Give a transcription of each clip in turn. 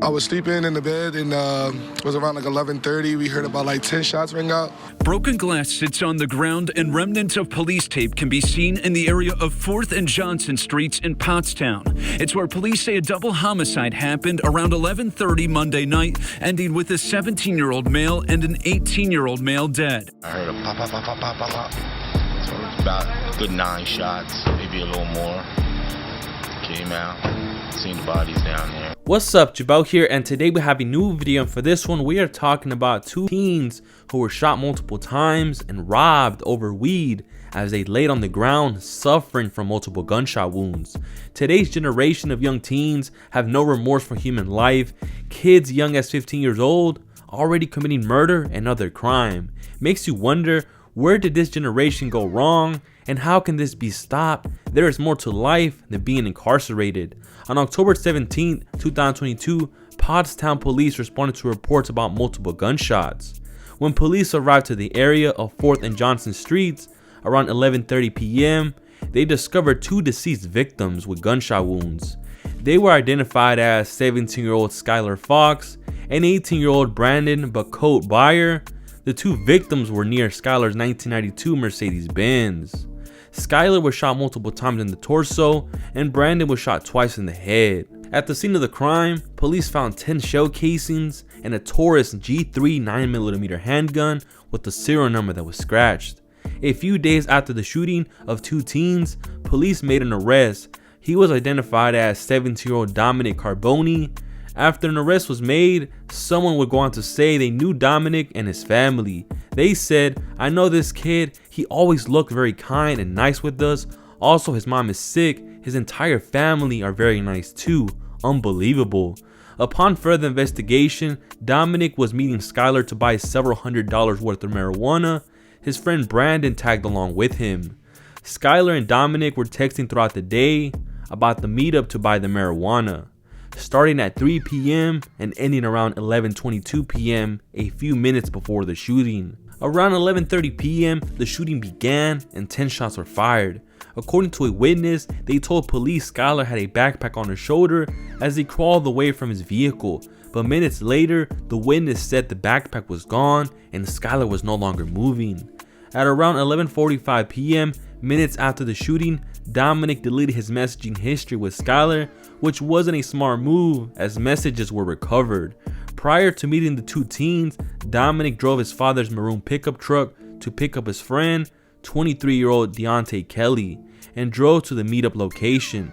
I was sleeping in the bed and it was around like 11:30. We heard about like 10 shots ring out. Broken glass sits on the ground and remnants of police tape can be seen in the area of 4th and Johnson Streets in Pottstown. It's where police say a double homicide happened around 11:30 Monday night, ending with a 17-year-old male and an 18-year-old male dead. I heard a pop, pop, pop, pop, pop, pop, pop. So it's about a good 9 shots, maybe a little more. Came out, seen the bodies down there. What's up, Jabal here, and today we have a new video, and for this one we are talking about 2 teens who were shot multiple times and robbed over weed as they laid on the ground suffering from multiple gunshot wounds. Today's generation of young teens have no remorse for human life. Kids young as 15 years old already committing murder and other crime. Makes you wonder, where did this generation go wrong? And how can this be stopped? There is more to life than being incarcerated. On October 17, 2022, Pottstown police responded to reports about multiple gunshots. When police arrived to the area of 4th and Johnson Streets around 11:30 p.m., they discovered 2 deceased victims with gunshot wounds. They were identified as 17-year-old Skylar Fox and 18-year-old Brandon Bacote Byer. The 2 victims were near Skylar's 1992 Mercedes-Benz. Skylar was shot multiple times in the torso, and Brandon was shot twice in the head. At the scene of the crime, police found 10 shell casings and a Taurus G3 9mm handgun with the serial number that was scratched. A few days after the shooting of 2 teens, police made an arrest. He was identified as 17-year-old Dominic Carboni. After an arrest was made, someone would go on to say they knew Dominic and his family. They said, "I know this kid, he always looked very kind and nice with us. Also, his mom is sick, his entire family are very nice too." Unbelievable. Upon further investigation, Dominic was meeting Skylar to buy several $100s worth of marijuana. His friend Brandon tagged along with him. Skylar and Dominic were texting throughout the day about the meetup to buy the marijuana, starting at 3 p.m. and ending around 11:22 p.m. a few minutes before the shooting. Around 11:30 p.m. the shooting began and 10 shots were fired. According to a witness, they told police Skylar had a backpack on her shoulder as he crawled away from his vehicle, but minutes later the witness said the backpack was gone and Skylar was no longer moving. At around 11:45 p.m., minutes after the shooting, Dominic deleted his messaging history with Skylar, which wasn't a smart move as messages were recovered. Prior to meeting the 2 teens, Dominic drove his father's maroon pickup truck to pick up his friend, 23-year-old Deontay Kelly, and drove to the meetup location.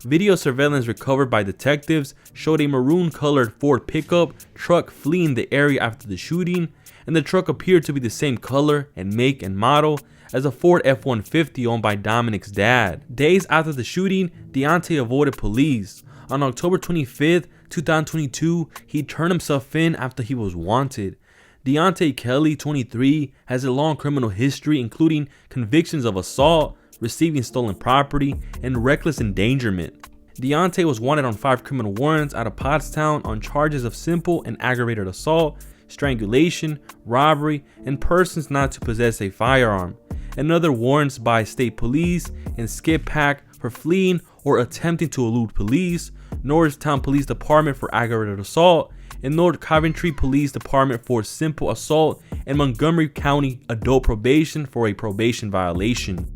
Video surveillance recovered by detectives showed a maroon-colored Ford pickup truck fleeing the area after the shooting, and the truck appeared to be the same color and make and model as a Ford F-150 owned by Dominic's dad. Days after the shooting, Deontay avoided police. On October 25th, 2022, he turned himself in after he was wanted. Deontay Kelly, 23, has a long criminal history including convictions of assault, receiving stolen property, and reckless endangerment. Deontay was wanted on 5 criminal warrants out of Pottstown on charges of simple and aggravated assault, strangulation, robbery, and persons not to possess a firearm, and other warrants by state police and Skip Pack for fleeing or attempting to elude police, Norristown Police Department for aggravated assault, and North Coventry Police Department for simple assault, and Montgomery County Adult Probation for a probation violation.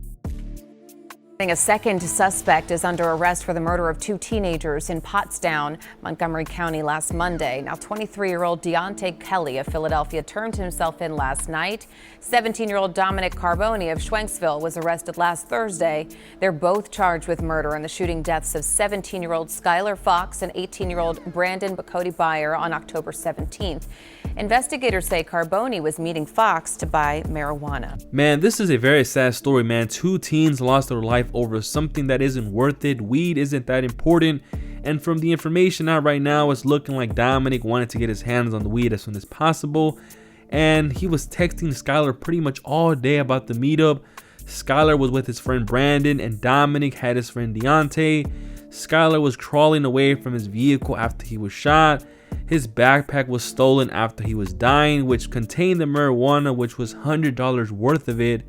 A second suspect is under arrest for the murder of 2 teenagers in Pottstown, Montgomery County last Monday. Now 23-year-old Deontay Kelly of Philadelphia turned himself in last night. 17-year-old Dominic Carboni of Schwenksville was arrested last Thursday. They're both charged with murder in the shooting deaths of 17-year-old Skylar Fox and 18-year-old Brandon Bacote Byer on October 17th. Investigators say Carboni was meeting Fox to buy marijuana. Man, this is a very sad story, man. 2 teens lost their life over something that isn't worth it. Weed isn't that important. And from the information out right now, it's looking like Dominic wanted to get his hands on the weed as soon as possible. And he was texting Skylar pretty much all day about the meetup. Skylar was with his friend Brandon and Dominic had his friend Deontay. Skylar was crawling away from his vehicle after he was shot. His backpack was stolen after he was dying, which contained the marijuana, which was $100 worth of it.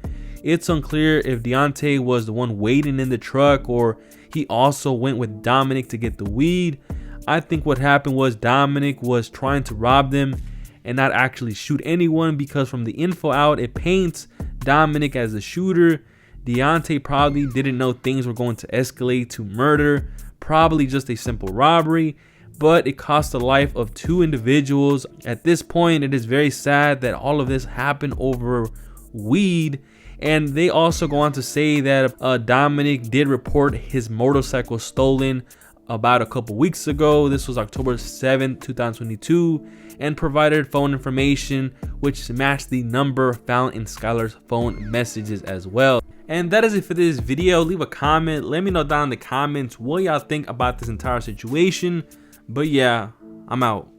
It's unclear if Deontay was the one waiting in the truck or he also went with Dominic to get the weed. I think what happened was Dominic was trying to rob them and not actually shoot anyone, because from the info out, it paints Dominic as the shooter. Deontay probably didn't know things were going to escalate to murder, probably just a simple robbery, but it cost the life of 2 individuals. At this point, it is very sad that all of this happened over weed. And they also go on to say that Dominic did report his motorcycle stolen about a couple weeks ago. This was October 7th, 2022, and provided phone information which matched the number found in Skylar's phone messages as well. And that is it for this video. Leave a comment, let me know down in the comments what y'all think about this entire situation. But yeah, I'm out.